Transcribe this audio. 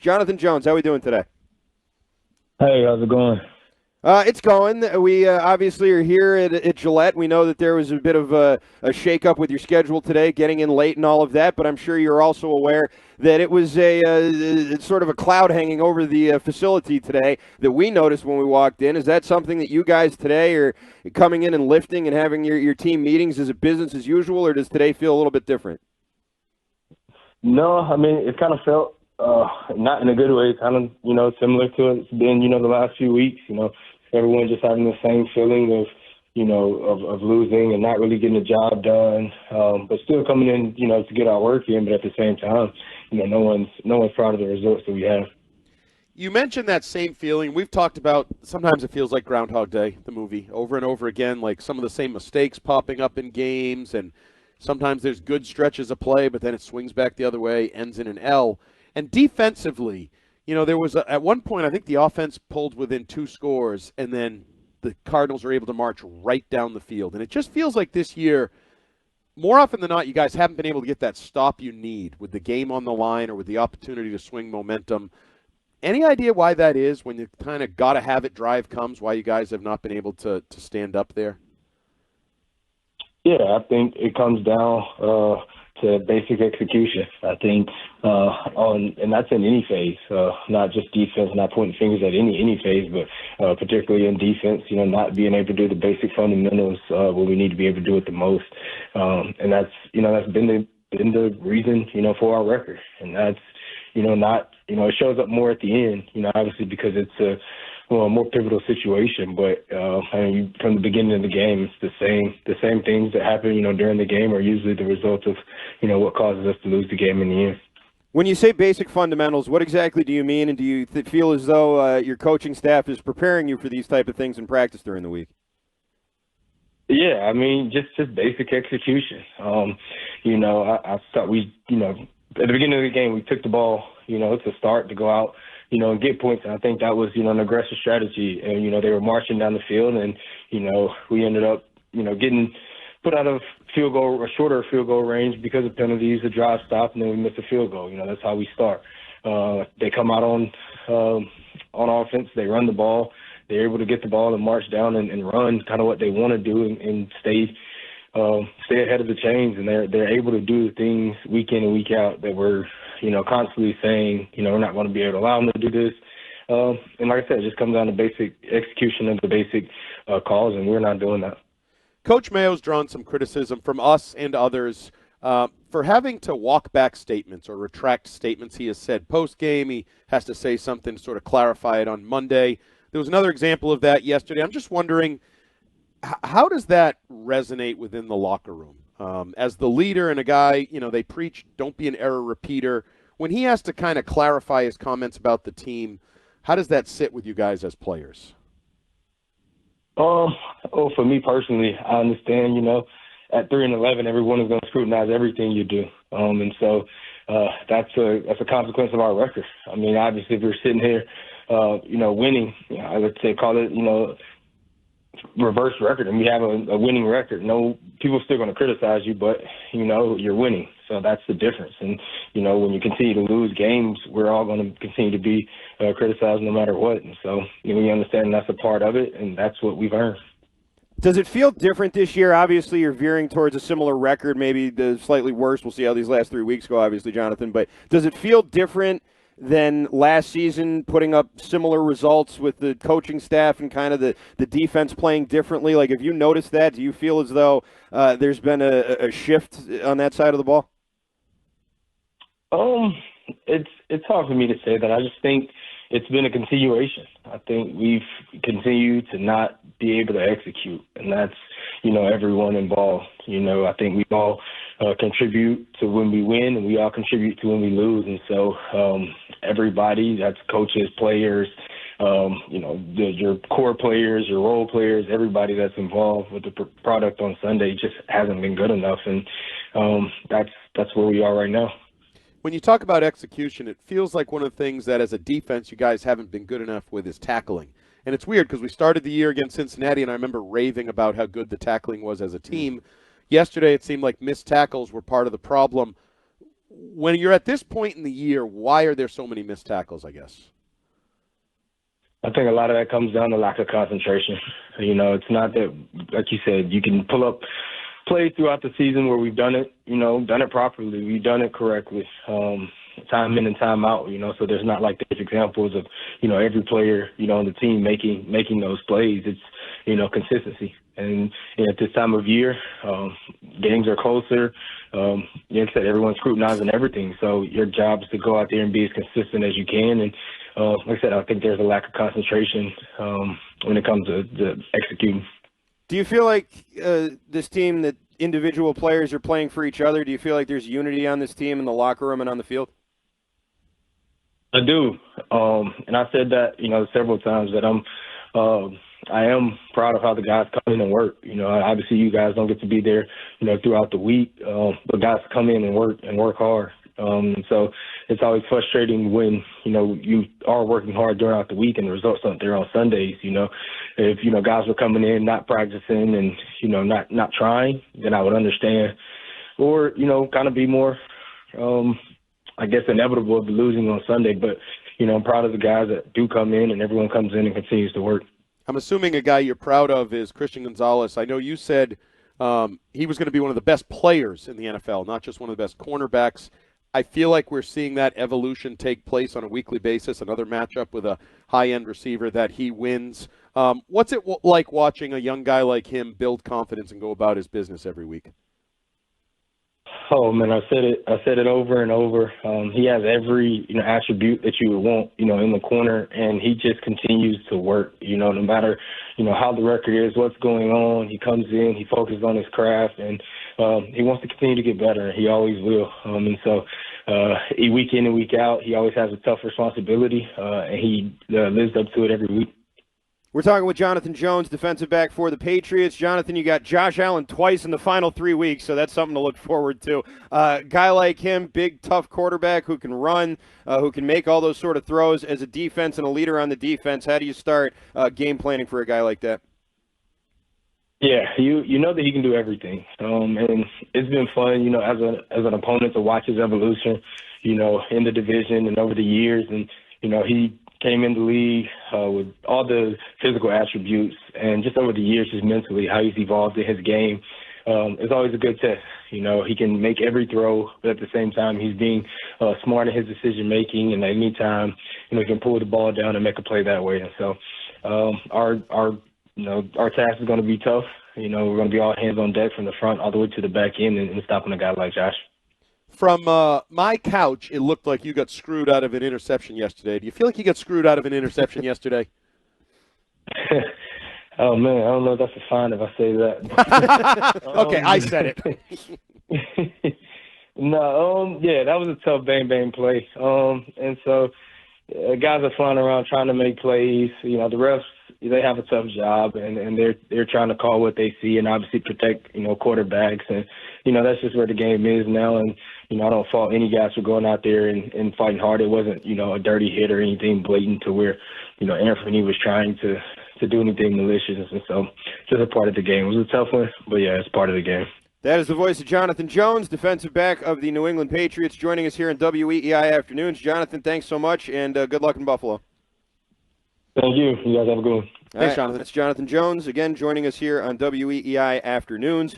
Jonathan Jones, how are we doing today? Hey, how's it going? It's going. We obviously are here at Gillette. We know that there was a bit of a shakeup with your schedule today, getting in late and all of that, but I'm sure you're also aware that it was sort of a cloud hanging over the facility today that we noticed when we walked in. Is that something that you guys today are coming in and lifting and having your team meetings? Is it business as usual, or does today feel a little bit different? No, I mean, it kind of felt not in a good way, kind of, similar to it's been, the last few weeks, everyone just having the same feeling of, of losing and not really getting the job done, but still coming in, to get our work in, but at the same time, no one's proud of the results that we have. You mentioned that same feeling. We've talked about sometimes it feels like Groundhog Day, the movie, over and over again, like some of the same mistakes popping up in games, and sometimes there's good stretches of play, but then it swings back the other way, ends in an L. And defensively, there was at one point, I think the offense pulled within 2 scores, and then the Cardinals are able to march right down the field. And it just feels like this year, more often than not, you guys haven't been able to get that stop you need with the game on the line or with the opportunity to swing momentum. Any idea why that is when you kind of got to have it drive comes, why you guys have not been able to stand up there? Yeah, I think it comes down to basic execution. I think and that's in any phase, not just defense, not pointing fingers at any phase, but particularly in defense, not being able to do the basic fundamentals what we need to be able to do it the most. And that's been the reason, for our record. And that's, not, it shows up more at the end, obviously because it's a more pivotal situation. But from the beginning of the game, it's the same things that happen, during the game are usually the result of, what causes us to lose the game in the end. When you say basic fundamentals, what exactly do you mean, and do you feel as though your coaching staff is preparing you for these type of things in practice during the week? Yeah, I mean, just basic execution. I thought at the beginning of the game, we took the ball, to start to go out, and get points. And I think that was, an aggressive strategy. And, they were marching down the field, and, we ended up, getting put out of a shorter field goal range because of penalties, a drive stop, and then we missed a field goal. That's how we start. They come out on offense, they run the ball, they're able to get the ball and march down and run kind of what they want to do and stay ahead of the chains, and they're able to do the things week in and week out that we're constantly saying we're not going to be able to allow them to do this. And like I said, it just comes down to basic execution of the basic calls, and we're not doing that. Coach Mayo's drawn some criticism from us and others for having to walk back statements or retract statements he has said post-game. He has to say something to sort of clarify it on Monday. There was another example of that yesterday. I'm just wondering, how does that resonate within the locker room? As the leader and a guy, they preach don't be an error repeater. When he has to kind of clarify his comments about the team, how does that sit with you guys as players? For me personally, I understand, at 3-11, everyone is going to scrutinize everything you do. And so that's a consequence of our record. I mean, obviously, if we're sitting here, winning, I would say call it, reverse record, and we have a winning record. No, people are still going to criticize you, but, you're winning. So that's the difference. And, when you continue to lose games, we're all going to continue to be criticized no matter what. And so we understand that's a part of it, and that's what we've earned. Does it feel different this year? Obviously, you're veering towards a similar record, maybe the slightly worse. We'll see how these last 3 weeks go, obviously, Jonathan. But does it feel different than last season, putting up similar results with the coaching staff and kind of the defense playing differently? Like, have you noticed that? Do you feel as though there's been a shift on that side of the ball? It's hard for me to say that. I just think it's been a continuation. I think we've continued to not be able to execute, and that's, everyone involved. I think we all contribute to when we win, and we all contribute to when we lose. And so everybody, that's coaches, players, your core players, your role players, everybody that's involved with the product on Sunday just hasn't been good enough, and that's where we are right now. When you talk about execution, it feels like one of the things that as a defense you guys haven't been good enough with is tackling. And it's weird because we started the year against Cincinnati, and I remember raving about how good the tackling was as a team. Yesterday it seemed like missed tackles were part of the problem. when you're at this point in the year, why are there so many missed tackles, I guess? I think a lot of that comes down to lack of concentration. You know, it's not that, like you said, you can pull up plays throughout the season where we've done it, done it properly. We've done it correctly, time in and time out, so there's not like there's examples of, every player, on the team making those plays. It's, consistency. And at this time of year, games are closer. Like I said, everyone's scrutinizing everything. So your job is to go out there and be as consistent as you can. And like I said, I think there's a lack of concentration when it comes to executing. Do you feel like this team, that individual players are playing for each other? Do you feel like there's unity on this team in the locker room and on the field? I do. And I said that, several times that I am proud of how the guys come in and work. Obviously you guys don't get to be there, throughout the week, but guys come in and work hard. So it's always frustrating when, you are working hard throughout the week and the results aren't there on Sundays. If, guys were coming in, not practicing and, not trying, then I would understand. Or, kind of be more, I guess, inevitable of losing on Sunday. But, I'm proud of the guys that do come in and everyone comes in and continues to work. I'm assuming a guy you're proud of is Christian Gonzalez. I know you said he was going to be one of the best players in the NFL, not just one of the best cornerbacks. I feel like we're seeing that evolution take place on a weekly basis, another matchup with a high-end receiver that he wins. What's it like watching a young guy like him build confidence and go about his business every week? Oh, man, I said it over and over. He has every, attribute that you would want, in the corner, and he just continues to work, no matter, how the record is, what's going on. He comes in, he focuses on his craft, and he wants to continue to get better. He always will. And so week in and week out, he always has a tough responsibility, and he lives up to it every week. We're talking with Jonathan Jones, defensive back for the Patriots. Jonathan, you got Josh Allen twice in the final 3 weeks, so that's something to look forward to. Guy like him, big, tough quarterback who can run, who can make all those sort of throws as a defense and a leader on the defense. How do you start game planning for a guy like that? Yeah, you know that he can do everything, and it's been fun, as an opponent to watch his evolution, in the division and over the years, and he came in the league with all the physical attributes, and just over the years, just mentally, how he's evolved in his game. It's always a good test. He can make every throw, but at the same time, he's being smart in his decision making, and at any time, he can pull the ball down and make a play that way. And so, our task is going to be tough. We're going to be all hands on deck from the front all the way to the back end and stopping a guy like Josh. From my couch, it looked like you got screwed out of an interception yesterday. Do you feel like you got screwed out of an interception yesterday? Oh, man, I don't know if that's a fine if I say that. Okay, I said it. No, yeah, that was a tough bang play. And so guys are flying around trying to make plays. The refs, they have a tough job, and they're trying to call what they see and obviously protect, quarterbacks. And, that's just where the game is now. And, I don't fault any guys for going out there and fighting hard. It wasn't, a dirty hit or anything blatant to where, Anthony was trying to do anything malicious. And so just a part of the game. It was a tough one, but, yeah, it's part of the game. That is the voice of Jonathan Jones, defensive back of the New England Patriots, joining us here in WEEI Afternoons. Jonathan, thanks so much, and good luck in Buffalo. Thank you. You guys have a good one. Thanks, Jonathan. That's Jonathan Jones, again, joining us here on WEEI Afternoons.